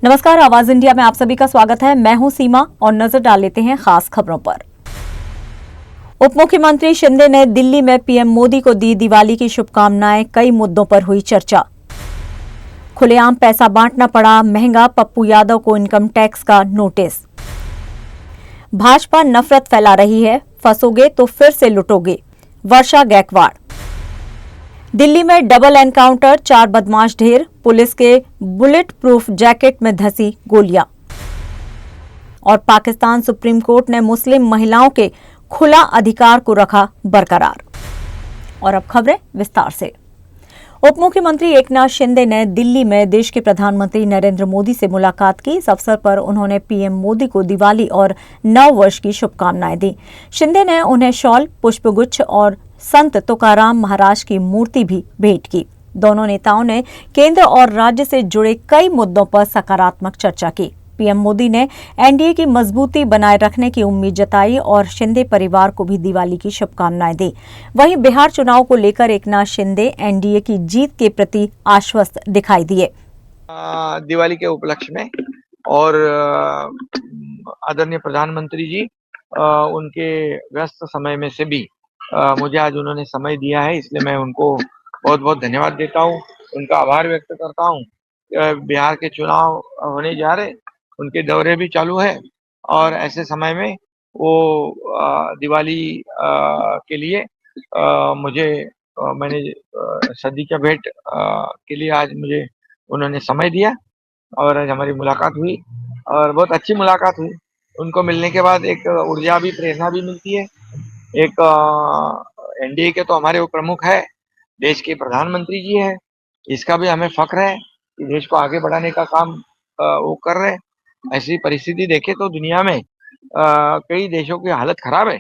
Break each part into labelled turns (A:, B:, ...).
A: नमस्कार, आवाज इंडिया में आप सभी का स्वागत है। मैं हूं सीमा और नजर डाल लेते हैं खास खबरों पर। उप मुख्यमंत्री शिंदे ने दिल्ली में पीएम मोदी को दी दिवाली की शुभकामनाएं। कई मुद्दों पर हुई चर्चा। खुलेआम पैसा बांटना पड़ा महंगा, पप्पू यादव को इनकम टैक्स का नोटिस। भाजपा नफरत फैला रही है, फंसोगे तो फिर से लुटोगे, वर्षा गायकवाड़। दिल्ली में डबल एनकाउंटर, 4 बदमाश ढेर, पुलिस के बुलेट प्रूफ जैकेट में धंसी गोलियां। और पाकिस्तान सुप्रीम कोर्ट ने मुस्लिम महिलाओं के खुला अधिकार को रखा बरकरार। और अब खबरें विस्तार से। उप मुख्यमंत्री एकनाथ शिंदे ने दिल्ली में देश के प्रधानमंत्री नरेंद्र मोदी से मुलाकात की। इस अवसर पर उन्होंने पीएम मोदी को दिवाली और नव वर्ष की शुभकामनाएं दी। शिंदे ने उन्हें शॉल, पुष्पगुच्छ और संत तुकाराम महाराज की मूर्ति भी भेंट की। दोनों नेताओं ने केंद्र और राज्य से जुड़े कई मुद्दों पर सकारात्मक चर्चा की। पीएम मोदी ने एनडीए की मजबूती बनाए रखने की उम्मीद जताई और शिंदे परिवार को भी दिवाली की शुभकामनाएं दी। वहीं बिहार चुनाव को लेकर एकनाथ शिंदे एनडीए की जीत के प्रति आश्वस्त दिखाई दिए।
B: दिवाली के उपलक्ष्य में और आदरणीय प्रधानमंत्री जी उनके व्यस्त समय में से भी मुझे आज उन्होंने समय दिया है, इसलिए मैं उनको बहुत बहुत धन्यवाद देता हूँ, उनका आभार व्यक्त करता हूँ। बिहार के चुनाव होने जा रहे, उनके दौरे भी चालू है और ऐसे समय में वो दिवाली के लिए मैंने सदी का भेंट के लिए आज मुझे उन्होंने समय दिया और आज हमारी मुलाकात हुई और बहुत अच्छी मुलाकात हुई। उनको मिलने के बाद एक ऊर्जा भी, प्रेरणा भी मिलती है। एक एनडीए के तो हमारे वो प्रमुख है, देश के प्रधानमंत्री जी है, इसका भी हमें फक्र है कि देश को आगे बढ़ाने का काम वो कर रहे हैं। ऐसी परिस्थिति देखे तो दुनिया में कई देशों की हालत खराब है,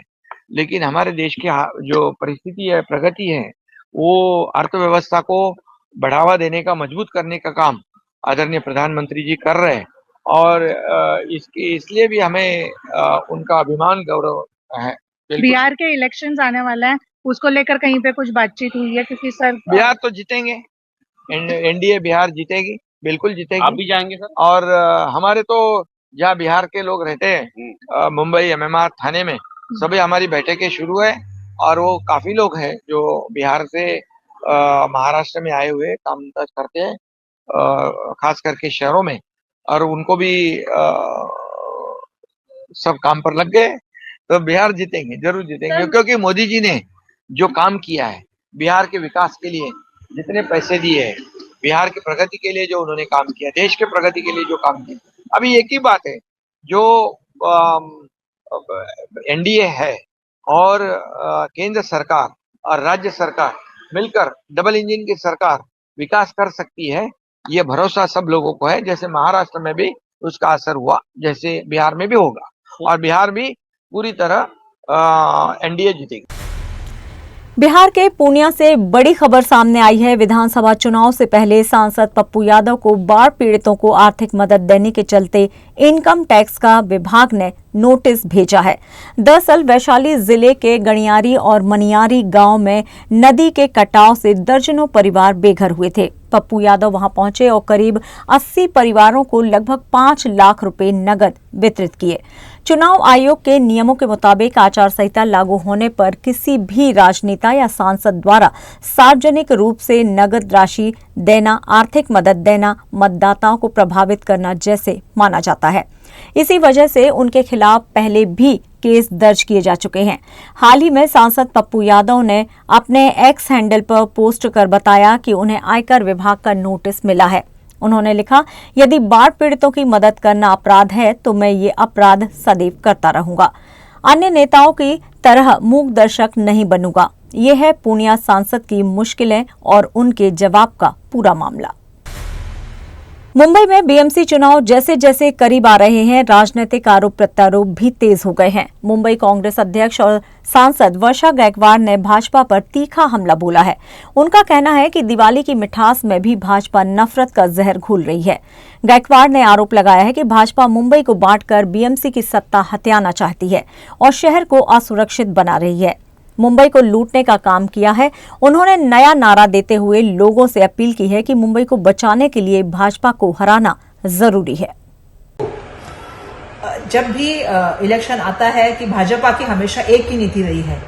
B: लेकिन हमारे देश की जो परिस्थिति है, प्रगति है, वो अर्थव्यवस्था को बढ़ावा देने का, मजबूत करने का काम आदरणीय प्रधानमंत्री जी कर रहे हैं और इसलिए भी हमें उनका अभिमान, गौरव है।
C: बिहार के इलेक्शंस आने वाला है, उसको लेकर कहीं पे कुछ बातचीत हुई है? क्योंकि सर
B: बिहार तो जीतेंगे, एनडीए बिहार जीतेगी, बिल्कुल जीतेगी।
D: आप भी जाएंगे सर?
B: और हमारे तो जहाँ बिहार के लोग रहते हैं, मुंबई, एमएमआर, थाने में सभी हमारी बैठकें शुरू है और वो काफी लोग हैं जो बिहार से महाराष्ट्र में आए हुए काम करते हैं, खास करके शहरों में, और उनको भी सब काम पर लग गए। तो बिहार जीतेंगे, जरूर जीतेंगे, क्योंकि मोदी जी ने जो काम किया है बिहार के विकास के लिए, जितने पैसे दिए हैं, बिहार की प्रगति के लिए जो उन्होंने काम किया, देश के प्रगति के लिए जो काम किया। अभी एक ही बात है, जो एनडीए है और केंद्र सरकार और राज्य सरकार मिलकर डबल इंजन की सरकार विकास कर सकती है, ये भरोसा सब लोगों को है। जैसे महाराष्ट्र में भी उसका असर हुआ, जैसे बिहार में भी होगा और बिहार भी पूरी तरह एनडीए जीतेगी।
A: बिहार के पूर्णिया से बड़ी खबर सामने आई है। विधानसभा चुनाव से पहले सांसद पप्पू यादव को बाढ़ पीड़ितों को आर्थिक मदद देने के चलते इनकम टैक्स का विभाग ने नोटिस भेजा है। दरअसल वैशाली जिले के गणियारी और मनियारी गांव में नदी के कटाव से दर्जनों परिवार बेघर हुए थे। पप्पू यादव वहां पहुंचे और करीब 80 परिवारों को लगभग 5 लाख रुपए नगद वितरित किए। चुनाव आयोग के नियमों के मुताबिक आचार संहिता लागू होने पर किसी भी राजनेता या सांसद द्वारा सार्वजनिक रूप से नगद राशि देना, आर्थिक मदद देना मतदाताओं को प्रभावित करना जैसे माना जाता है। इसी वजह से उनके खिलाफ पहले भी केस दर्ज किए जा चुके हैं। हाल ही में सांसद पप्पू यादव ने अपने एक्स हैंडल पर पोस्ट कर बताया कि उन्हें आयकर विभाग का नोटिस मिला है। उन्होंने लिखा, यदि बाढ़ पीड़ितों की मदद करना अपराध है तो मैं ये अपराध सदैव करता रहूंगा। अन्य नेताओं की तरह मूक दर्शक नहीं बनूंगा। ये है पूर्णिया सांसद की मुश्किलें और उनके जवाब का पूरा मामला। मुंबई में बीएमसी चुनाव जैसे जैसे करीब आ रहे हैं, राजनीतिक आरोप प्रत्यारोप भी तेज हो गए हैं। मुंबई कांग्रेस अध्यक्ष और सांसद वर्षा गायकवाड़ ने भाजपा पर तीखा हमला बोला है। उनका कहना है कि दिवाली की मिठास में भी भाजपा नफरत का जहर घोल रही है। गायकवाड़ ने आरोप लगाया है कि भाजपा मुंबई को बांटकर बीएमसी की सत्ता हथियाना चाहती है और शहर को असुरक्षित बना रही है, मुंबई को लूटने का काम किया है। उन्होंने नया नारा देते हुए लोगों से अपील की है कि मुंबई को बचाने के लिए भाजपा को हराना जरूरी है।
D: जब भी इलेक्शन आता है कि भाजपा की हमेशा एक ही नीति रही है,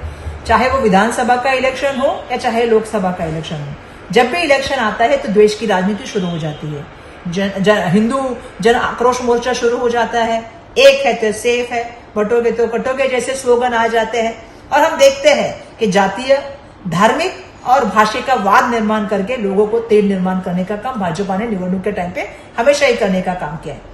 D: चाहे वो विधानसभा का इलेक्शन हो या चाहे लोकसभा का इलेक्शन हो। जब भी इलेक्शन आता है तो द्वेष की राजनीति शुरू हो जाती है। हिंदू जन आक्रोश मोर्चा शुरू हो जाता है। एक है तो सेफ है, बटोगे तो कटोगे जैसे स्लोगन आ जाते हैं। और हम देखते हैं कि जातीय, धार्मिक और भाषा का वाद निर्माण करके लोगों को तेल निर्माण करने का काम भाजपा ने निवडणूक के टाइम पे हमेशा ही करने का काम किया है।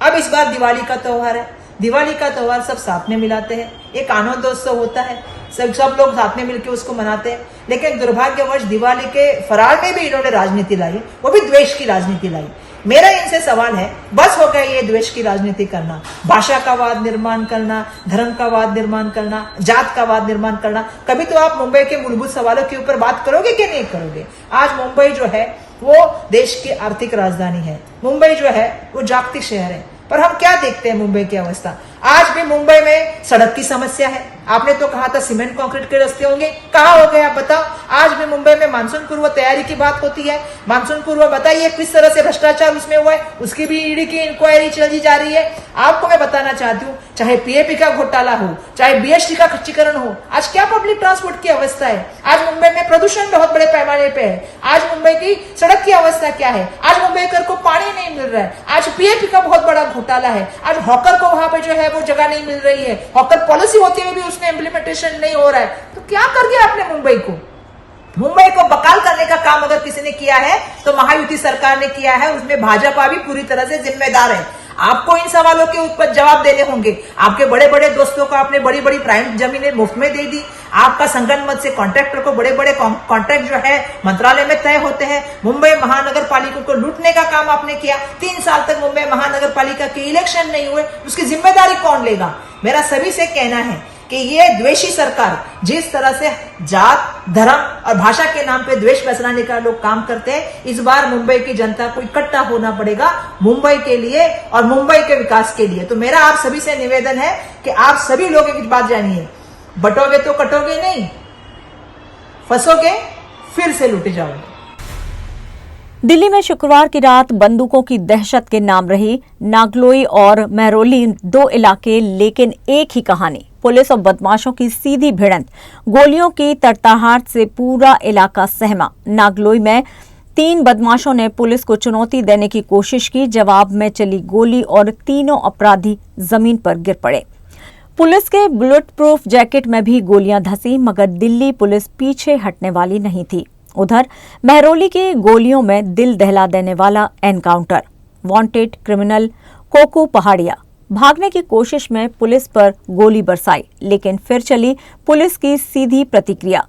D: अब इस बार दिवाली का त्योहार है। दिवाली का त्योहार सब साथ में मिलाते हैं, एक आनंदोत्सव होता है, सब लोग साथ में मिलकर उसको मनाते हैं। लेकिन दुर्भाग्यवश दिवाली के फरार में भी इन्होंने राजनीति लाई, वो भी द्वेष की राजनीति लाई। मेरा इनसे सवाल है, बस हो गया ये द्वेष की राजनीति करना, भाषा का वाद निर्माण करना, धर्म का वाद निर्माण करना, जात का वाद निर्माण करना। कभी तो आप मुंबई के मूलभूत सवालों के ऊपर बात करोगे कि नहीं करोगे? आज मुंबई जो है वो देश की आर्थिक राजधानी है। मुंबई जो है वो जागतिक शहर है, पर हम क्या देखते हैं मुंबई की अवस्था? आज भी मुंबई में सड़क की समस्या है। आपने तो कहा था सीमेंट कंक्रीट के रास्ते होंगे, कहाँ हो गए आप बताओ? आज भी मुंबई में मानसून पूर्व तैयारी की बात होती है। मानसून पूर्व बताइए किस तरह से भ्रष्टाचार उसमें हुआ है, उसकी भी ईडी की इंक्वायरी चली जा रही है। आपको मैं बताना चाहती हूँ, चाहे पीएपी का घोटाला हो, चाहे बीएसटी का खच्चीकरण हो, आज क्या पब्लिक ट्रांसपोर्ट की अवस्था है? आज मुंबई में प्रदूषण बहुत बड़े पैमाने पे है। आज मुंबई की सड़क की अवस्था क्या है? आज मुंबईकर को पानी नहीं मिल रहा है। आज पीएपी का बहुत बड़ा घोटाला है। आज हॉकर को वहां पे जो है वो जगह नहीं मिल रही है। हॉकर पॉलिसी होती हुई भी उसमें इम्प्लीमेंटेशन नहीं हो रहा है। तो क्या कर दिया आपने मुंबई को? मुंबई को बकाल करने का काम अगर किसी ने किया है तो महायुति सरकार ने किया है। उसमें भाजपा भी पूरी तरह से जिम्मेदार है। आपको इन सवालों के ऊपर जवाब देने होंगे। आपके बड़े बड़े दोस्तों को आपने बड़ी बड़ी प्राइवेट जमीनें मुफ्त में दे दी। आपका संगठन मत से कॉन्ट्रैक्टर को बड़े बड़े कॉन्ट्रैक्ट जो है मंत्रालय में तय होते हैं। मुंबई महानगर पालिका को लूटने का काम आपने किया। 3 साल तक मुंबई महानगर पालिका के इलेक्शन नहीं हुए, उसकी जिम्मेदारी कौन लेगा? मेरा सभी से कहना है कि ये द्वेषी सरकार जिस तरह से जात, धर्म और भाषा के नाम पे द्वेष फैलाने का लोग काम करते हैं, इस बार मुंबई की जनता को इकट्ठा होना पड़ेगा मुंबई के लिए और मुंबई के विकास के लिए। तो मेरा आप सभी से निवेदन है कि आप सभी लोग एक बात जानिए, बटोगे तो कटोगे नहीं, फंसोगे फिर से लूटे जाओगे।
A: दिल्ली में शुक्रवार की रात बंदूकों की दहशत के नाम रही नागलोई और महरौली 2 इलाके, लेकिन एक ही कहानी। पुलिस और बदमाशों की सीधी भिड़ंत, गोलियों की तड़तड़ाहट से पूरा इलाका सहमा। नागलोई में 3 बदमाशों ने पुलिस को चुनौती देने की कोशिश की। जवाब में चली गोली और तीनों अपराधी जमीन पर गिर पड़े। पुलिस के बुलेट प्रूफ जैकेट में भी गोलियां धंसी, मगर दिल्ली पुलिस पीछे हटने वाली नहीं थी। उधर महरौली की गोलियों में दिल दहला देने वाला एनकाउंटर। वांटेड क्रिमिनल कोकू पहाड़िया भागने की कोशिश में पुलिस पर गोली बरसाई, लेकिन फिर चली पुलिस की सीधी प्रतिक्रिया।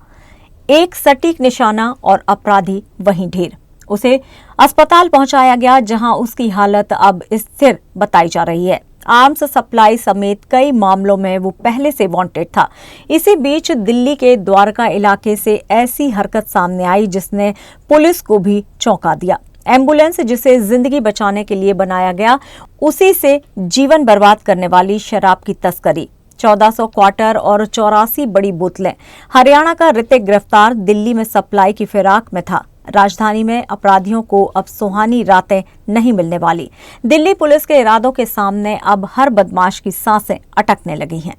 A: एक सटीक निशाना और अपराधी वहीं ढेर। उसे अस्पताल पहुंचाया गया, जहां उसकी हालत अब स्थिर बताई जा रही है। आर्म्स सप्लाई समेत कई मामलों में वो पहले से वांटेड था। इसी बीच दिल्ली के द्वारका इलाके से ऐसी हरकत सामने आई जिसने पुलिस को भी चौंका दिया। एम्बुलेंस जिसे जिंदगी बचाने के लिए बनाया गया, उसी से जीवन बर्बाद करने वाली शराब की तस्करी। 1400 क्वार्टर और 84 बड़ी बोतलें। हरियाणा का ऋतिक गिरफ्तार, दिल्ली में सप्लाई की फिराक में था। राजधानी में अपराधियों को अब सुहानी रातें नहीं मिलने वाली। दिल्ली पुलिस के इरादों के सामने अब हर बदमाश की सांसें अटकने लगी हैं।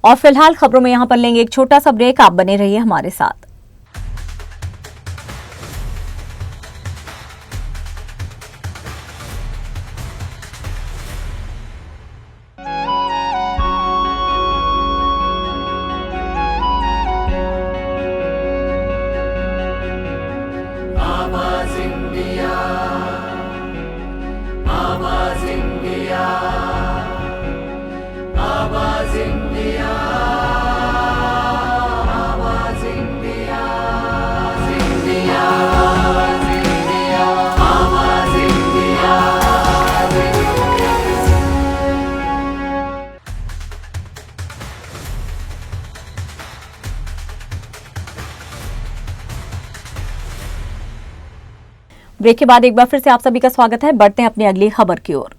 A: और फिलहाल खबरों में यहां पर लेंगे एक छोटा सा ब्रेक। आप बने रहिए हमारे साथ। ब्रेक के बाद एक बार फिर से आप सभी का स्वागत है। बढ़ते हैं अपनी अगली खबर की ओर।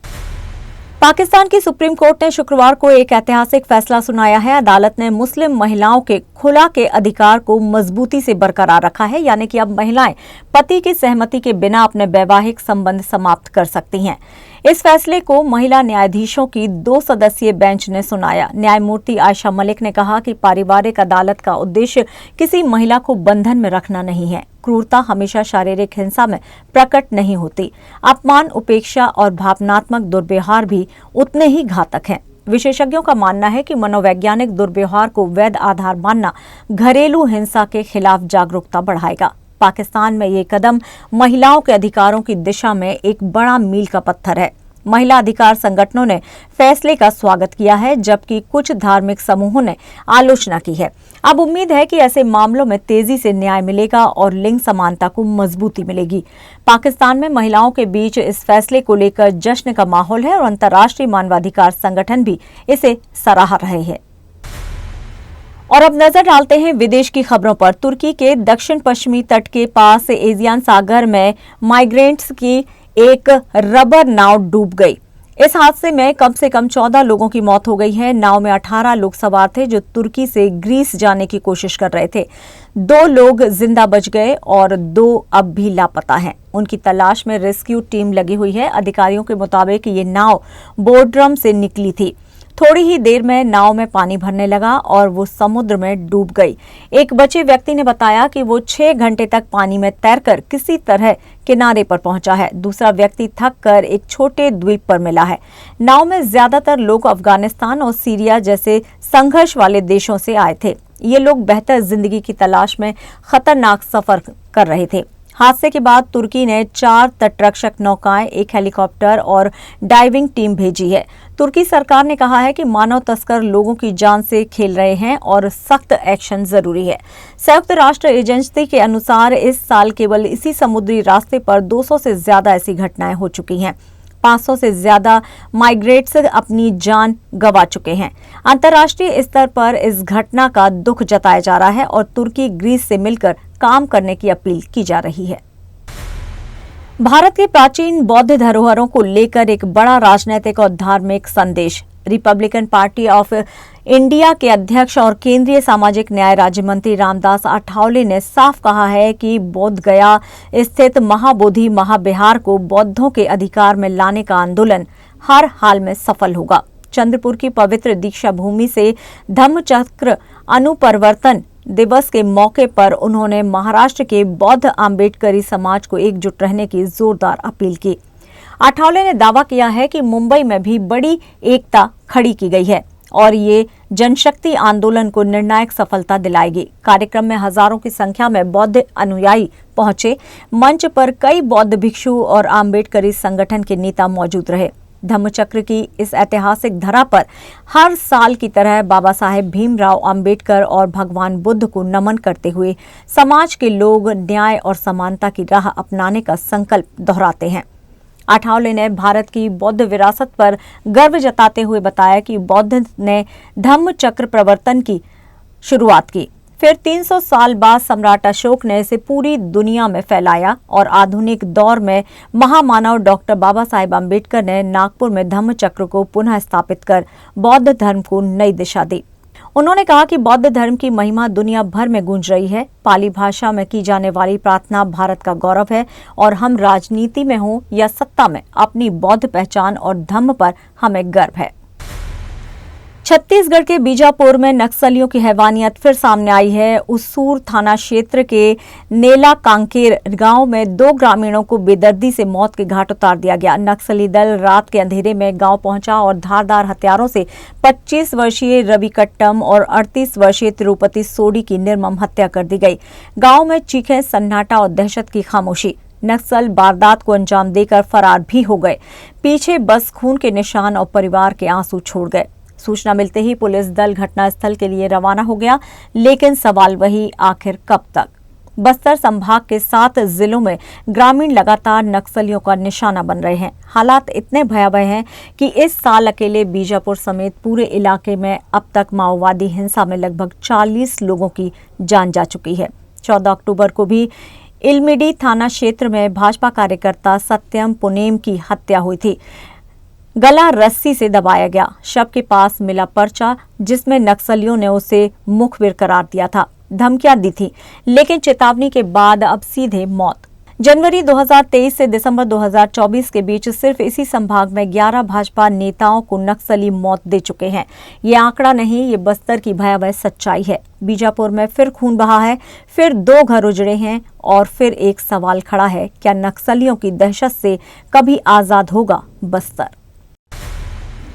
A: पाकिस्तान की सुप्रीम कोर्ट ने शुक्रवार को एक ऐतिहासिक फैसला सुनाया है। अदालत ने मुस्लिम महिलाओं के खुला के अधिकार को मजबूती से बरकरार रखा है, यानी कि अब महिलाएं पति की सहमति के बिना अपने वैवाहिक संबंध समाप्त कर सकती हैं। इस फैसले को महिला न्यायाधीशों की 2 सदस्यीय बेंच ने सुनाया। न्यायमूर्ति आयशा मलिक ने कहा कि पारिवारिक अदालत का उद्देश्य किसी महिला को बंधन में रखना नहीं है। क्रूरता हमेशा शारीरिक हिंसा में प्रकट नहीं होती। अपमान, उपेक्षा और भावनात्मक दुर्व्यवहार भी उतने ही घातक हैं। विशेषज्ञों का मानना है कि मनोवैज्ञानिक दुर्व्यवहार को वैध आधार मानना घरेलू हिंसा के खिलाफ जागरूकता बढ़ाएगा। पाकिस्तान में ये कदम महिलाओं के अधिकारों की दिशा में एक बड़ा मील का पत्थर है। महिला अधिकार संगठनों ने फैसले का स्वागत किया है, जबकि कुछ धार्मिक समूहों ने आलोचना की है। अब उम्मीद है कि ऐसे मामलों में तेजी से न्याय मिलेगा और लिंग समानता को मजबूती मिलेगी। पाकिस्तान में महिलाओं के बीच इस फैसले को लेकर जश्न का माहौल है और अंतर्राष्ट्रीय मानवाधिकार संगठन भी इसे सराह रहे हैं। और अब नजर डालते हैं विदेश की खबरों पर। तुर्की के दक्षिण पश्चिमी तट के पास एजियन सागर में माइग्रेंट्स की एक रबर नाव डूब गई। इस हादसे में कम से कम 14 लोगों की मौत हो गई है। नाव में 18 लोग सवार थे जो तुर्की से ग्रीस जाने की कोशिश कर रहे थे। 2 लोग जिंदा बच गए और 2 अब भी लापता हैं। उनकी तलाश में रेस्क्यू टीम लगी हुई है। अधिकारियों के मुताबिक ये नाव बोर्डरम से निकली थी। थोड़ी ही देर में नाव में पानी भरने लगा और वो समुद्र में डूब गई। एक बचे व्यक्ति ने बताया कि वो 6 घंटे तक पानी में तैरकर किसी तरह किनारे पर पहुंचा है। दूसरा व्यक्ति थक कर एक छोटे द्वीप पर मिला है। नाव में ज्यादातर लोग अफगानिस्तान और सीरिया जैसे संघर्ष वाले देशों से आए थे। ये लोग बेहतर जिंदगी की तलाश में खतरनाक सफर कर रहे थे। हादसे के बाद तुर्की ने 4 तटरक्षक नौकाएं, 1 हेलीकॉप्टर और डाइविंग टीम भेजी है। तुर्की सरकार ने कहा है कि मानव तस्कर लोगों की जान से खेल रहे हैं और सख्त एक्शन जरूरी है। संयुक्त राष्ट्र एजेंसी के अनुसार इस साल केवल इसी समुद्री रास्ते पर 200 से ज्यादा ऐसी घटनाएं हो चुकी हैं। 500 से ज्यादा माइग्रेट्स अपनी जान गंवा चुके हैं। अंतर्राष्ट्रीय स्तर पर इस घटना का दुख जताया जा रहा है और तुर्की ग्रीस से मिलकर काम करने की अपील की जा रही है। भारत के प्राचीन बौद्ध धरोहरों को लेकर एक बड़ा राजनीतिक और धार्मिक संदेश। रिपब्लिकन पार्टी ऑफ इंडिया के अध्यक्ष और केंद्रीय सामाजिक न्याय राज्य मंत्री रामदास अठावले ने साफ कहा है कि बोध गया स्थित महाबोधि महाविहार को बौद्धों के अधिकार में लाने का आंदोलन हर हाल में सफल होगा। चंद्रपुर की पवित्र दीक्षा भूमि से धम्मचक्र अनुपरिवर्तन दिवस के मौके पर उन्होंने महाराष्ट्र के बौद्ध आम्बेडकरी समाज को एकजुट रहने की जोरदार अपील की। अठावले ने दावा किया है कि मुंबई में भी बड़ी एकता खड़ी की गई है और ये जनशक्ति आंदोलन को निर्णायक सफलता दिलाएगी। कार्यक्रम में हजारों की संख्या में बौद्ध अनुयायी पहुंचे। मंच पर कई बौद्ध भिक्षु और आम्बेडकरी संगठन के नेता मौजूद रहे। धम्मचक्र की इस ऐतिहासिक धरा पर हर साल की तरह बाबा साहेब भीमराव अंबेडकर और भगवान बुद्ध को नमन करते हुए समाज के लोग न्याय और समानता की राह अपनाने का संकल्प दोहराते हैं। अठावले ने भारत की बौद्ध विरासत पर गर्व जताते हुए बताया कि बौद्ध ने धम्मचक्र प्रवर्तन की शुरुआत की, फिर 300 साल बाद सम्राट अशोक ने इसे पूरी दुनिया में फैलाया और आधुनिक दौर में महामानव डॉक्टर बाबा साहेब अम्बेडकर ने नागपुर में धम्मचक्र को पुनः स्थापित कर बौद्ध धर्म को नई दिशा दी। उन्होंने कहा कि बौद्ध धर्म की महिमा दुनिया भर में गूंज रही है। पाली भाषा में की जाने वाली प्रार्थना भारत का गौरव है और हम राजनीति में हों या सत्ता में अपनी बौद्ध पहचान और धम्म पर हमें गर्व है। छत्तीसगढ़ के बीजापुर में नक्सलियों की हैवानियत फिर सामने आई है। उसूर थाना क्षेत्र के नेला कांकेर गांव में 2 ग्रामीणों को बेदर्दी से मौत के घाट उतार दिया गया। नक्सली दल रात के अंधेरे में गांव पहुंचा और धारदार हथियारों से 25 वर्षीय रवि कट्टम और 38 वर्षीय तिरुपति सोडी की निर्मम हत्या कर दी गई। गांव में चीखें, सन्नाटा और दहशत की खामोशी। नक्सल वारदात को अंजाम देकर फरार भी हो गए। पीछे बस खून के निशान और परिवार के आंसू छोड़ गए। सूचना मिलते ही पुलिस दल घटनास्थल के लिए रवाना हो गया, लेकिन सवाल वही, आखिर कब तक? बस्तर संभाग के 7 जिलों में ग्रामीण लगातार नक्सलियों का निशाना बन रहे हैं। हालात इतने भयावह हैं कि इस साल अकेले बीजापुर समेत पूरे इलाके में अब तक माओवादी हिंसा में लगभग 40 लोगों की जान जा चुकी है। 14 अक्टूबर को भी इलमिडी थाना क्षेत्र में भाजपा कार्यकर्ता सत्यम पुनेम की हत्या हुई थी। गला रस्सी से दबाया गया। शव के पास मिला पर्चा जिसमें नक्सलियों ने उसे मुखबिर करार दिया था, धमकियां दी थी, लेकिन चेतावनी के बाद अब सीधे मौत। जनवरी 2023 से दिसंबर 2024 के बीच सिर्फ इसी संभाग में 11 भाजपा नेताओं को नक्सली मौत दे चुके हैं। ये आंकड़ा नहीं, ये बस्तर की भयावह सच्चाई है। बीजापुर में फिर खून बहा है, फिर 2 घर उजड़े हैं और फिर एक सवाल खड़ा है, क्या नक्सलियों की दहशत से कभी आजाद होगा बस्तर?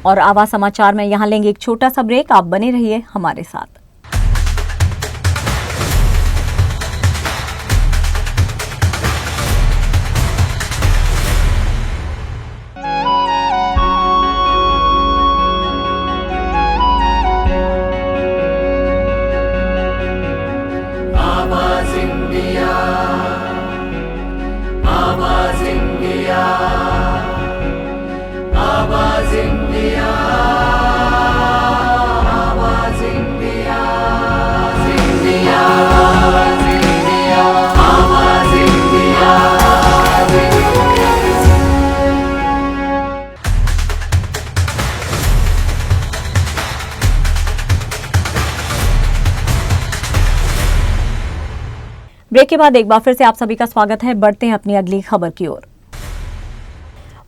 A: और आवाज समाचार में यहाँ लेंगे एक छोटा सा ब्रेक। आप बने रहिए हमारे साथ। ब्रेक के बाद एक बार फिर से आप सभी का स्वागत है। बढ़ते हैं अपनी अगली खबर की ओर।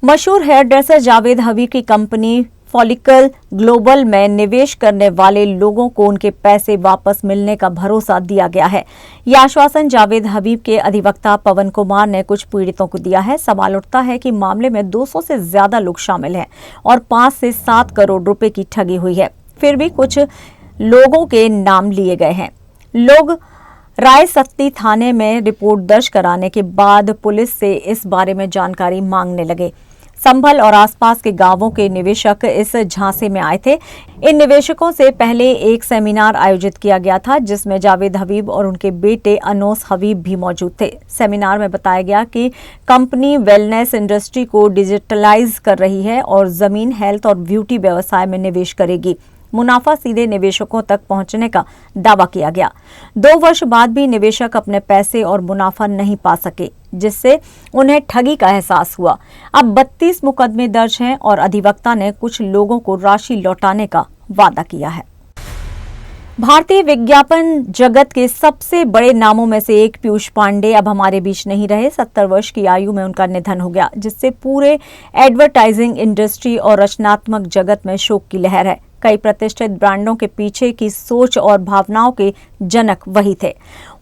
A: मशहूर हेयर ड्रेसर जावेद हबीब की कंपनी फॉलिकल ग्लोबल में निवेश करने वाले लोगों को उनके पैसे वापस मिलने का भरोसा दिया गया है। यह आश्वासन जावेद हबीब के अधिवक्ता पवन कुमार ने कुछ पीड़ितों को दिया है। सवाल उठता है कि मामले में 200 से ज्यादा लोग शामिल हैं और 5 से 7 करोड़ रुपए की ठगी हुई है। फिर भी कुछ लोगों के नाम लिए गए हैं। लोग रायसक्ती थाने में रिपोर्ट दर्ज कराने के बाद पुलिस से इस बारे में जानकारी मांगने लगे। संभल और आसपास के गांवों के निवेशक इस झांसे में आए थे। इन निवेशकों से पहले एक सेमिनार आयोजित किया गया था जिसमें जावेद हबीब और उनके बेटे अनोस हबीब भी मौजूद थे। सेमिनार में बताया गया कि कंपनी वेलनेस इंडस्ट्री को डिजिटलाइज कर रही है और जमीन, हेल्थ और ब्यूटी व्यवसाय में निवेश करेगी। मुनाफा सीधे निवेशकों तक पहुंचने का दावा किया गया। 2 वर्ष बाद भी निवेशक अपने पैसे और मुनाफा नहीं पा सके, जिससे उन्हें ठगी का एहसास हुआ। अब 32 मुकदमे दर्ज हैं और अधिवक्ता ने कुछ लोगों को राशि लौटाने का वादा किया है। भारतीय विज्ञापन जगत के सबसे बड़े नामों में से एक पीयूष पांडे अब हमारे बीच नहीं रहे। 70 वर्ष की आयु में उनका निधन हो गया, जिससे पूरे एडवर्टाइजिंग इंडस्ट्री और रचनात्मक जगत में शोक की लहर है। कई प्रतिष्ठित ब्रांडों के पीछे की सोच और भावनाओं के जनक वही थे।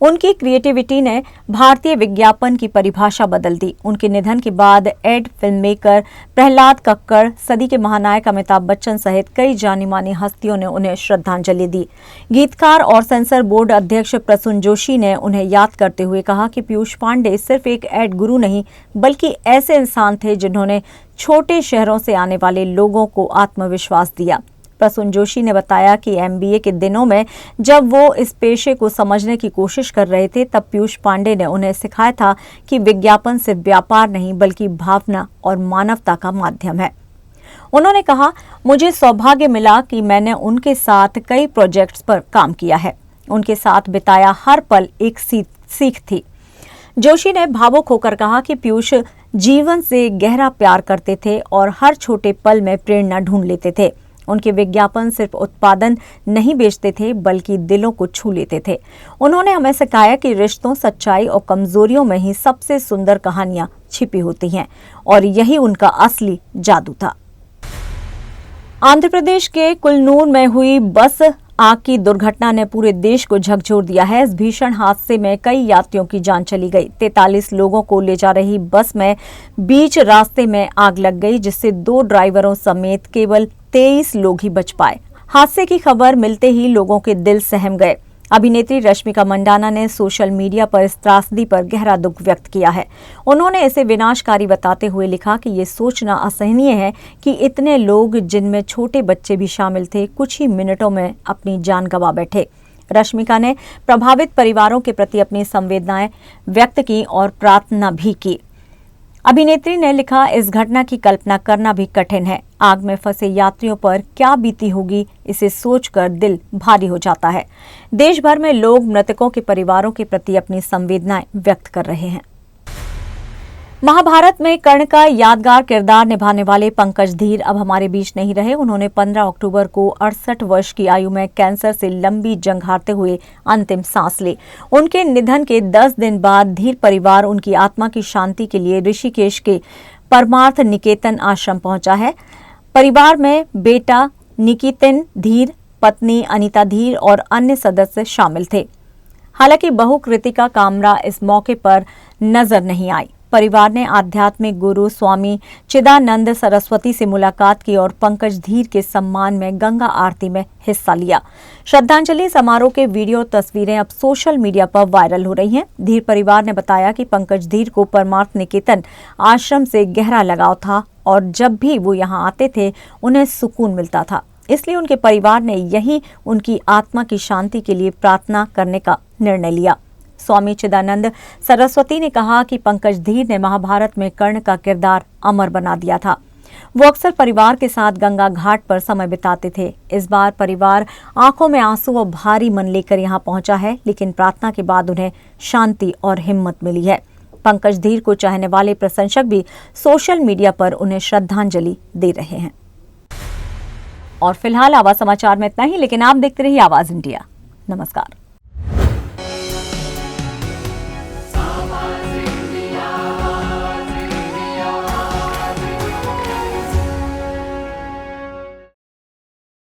A: उनकी क्रिएटिविटी ने भारतीय विज्ञापन की परिभाषा बदल दी। उनके निधन के बाद एड फिल्ममेकर प्रहलाद कक्कड़, सदी के महानायक अमिताभ बच्चन सहित कई जानी मानी हस्तियों ने उन्हें श्रद्धांजलि दी। गीतकार और सेंसर बोर्ड अध्यक्ष प्रसून जोशी ने उन्हें याद करते हुए कहा कि पीयूष पांडे सिर्फ एक एड गुरु नहीं, बल्कि ऐसे इंसान थे जिन्होंने छोटे शहरों से आने वाले लोगों को आत्मविश्वास दिया। प्रसून जोशी ने बताया कि MBA के दिनों में जब वो इस पेशे को समझने की कोशिश कर रहे थे, तब पीयूष पांडे ने उन्हें सिखाया था कि विज्ञापन सिर्फ व्यापार नहीं बल्कि भावना और मानवता का माध्यम है। उन्होंने कहा, मुझे सौभाग्य मिला कि मैंने उनके साथ कई प्रोजेक्ट्स पर काम किया है। उनके साथ बिताया हर पल एक सीख थी। जोशी ने भावुक होकर कहा कि पीयूष जीवन से गहरा प्यार करते थे और हर छोटे पल में प्रेरणा ढूंढ लेते थे। उनके विज्ञापन सिर्फ उत्पादन नहीं बेचते थे बल्कि दिलों को छू लेते थे। उन्होंने हमें सिखाया कि रिश्तों, सच्चाई और कमजोरियों में ही सबसे सुंदर कहानियां छिपी होती हैं और यही उनका असली जादू था। आंध्र प्रदेश के कुल्लूर में हुई बस आग की दुर्घटना ने पूरे देश को झकझोर दिया है। इस भीषण हादसे में कई यात्रियों की जान चली गई। 43 लोगों को ले जा रही बस में बीच रास्ते में आग लग गई, जिससे 2 ड्राइवरों समेत केवल 23 लोग ही बच पाए। हादसे की खबर मिलते ही लोगों के दिल सहम गए। अभिनेत्री रश्मिका मंडाना ने सोशल मीडिया पर इस त्रासदी पर गहरा दुख व्यक्त किया है। उन्होंने इसे विनाशकारी बताते हुए लिखा कि ये सोचना असहनीय है कि इतने लोग, जिनमें छोटे बच्चे भी शामिल थे, कुछ ही मिनटों में अपनी जान गंवा बैठे। रश्मिका ने प्रभावित परिवारों के प्रति अपनी संवेदनाएं व्यक्त की और प्रार्थना भी की। अभिनेत्री ने लिखा, इस घटना की कल्पना करना भी कठिन है। आग में फंसे यात्रियों पर क्या बीती होगी, इसे सोचकर दिल भारी हो जाता है। देश भर में लोग मृतकों के परिवारों के प्रति अपनी संवेदनाएं व्यक्त कर रहे हैं। महाभारत में कर्ण का यादगार किरदार निभाने वाले पंकज धीर अब हमारे बीच नहीं रहे। उन्होंने 15 अक्टूबर को 68 वर्ष की आयु में कैंसर से लंबी जंग हारते हुए अंतिम सांस ली। उनके निधन के 10 दिन बाद धीर परिवार उनकी आत्मा की शांति के लिए ऋषिकेश के परमार्थ निकेतन आश्रम पहुंचा है। परिवार में बेटा निकितिन धीर, पत्नी अनीता धीर और अन्य सदस्य शामिल थे। हालांकि बहू कृतिका कामरा इस मौके पर नजर नहीं आई। परिवार ने आध्यात्मिक गुरु स्वामी चिदानंद सरस्वती से मुलाकात की और पंकज धीर के सम्मान में गंगा आरती में हिस्सा लिया। श्रद्धांजलि समारोह के वीडियो तस्वीरें अब सोशल मीडिया पर वायरल हो रही हैं। धीर परिवार ने बताया कि पंकज धीर को परमार्थ निकेतन आश्रम से गहरा लगाव था और जब भी वो यहाँ आते थे उन्हें सुकून मिलता था। इसलिए उनके परिवार ने यही उनकी आत्मा की शांति के लिए प्रार्थना करने का निर्णय लिया। स्वामी चिदानंद सरस्वती ने कहा कि पंकज धीर ने महाभारत में कर्ण का किरदार अमर बना दिया था। वो अक्सर परिवार के साथ गंगा घाट पर समय बिताते थे। इस बार परिवार आंखों में आंसू और भारी मन लेकर यहाँ पहुंचा है, लेकिन प्रार्थना के बाद उन्हें शांति और हिम्मत मिली है। पंकज धीर को चाहने वाले प्रशंसक भी सोशल मीडिया पर उन्हें श्रद्धांजलि दे रहे हैं। और फिलहाल आवाज समाचार में इतना ही, लेकिन आप देखते रहिए आवाज इंडिया। नमस्कार।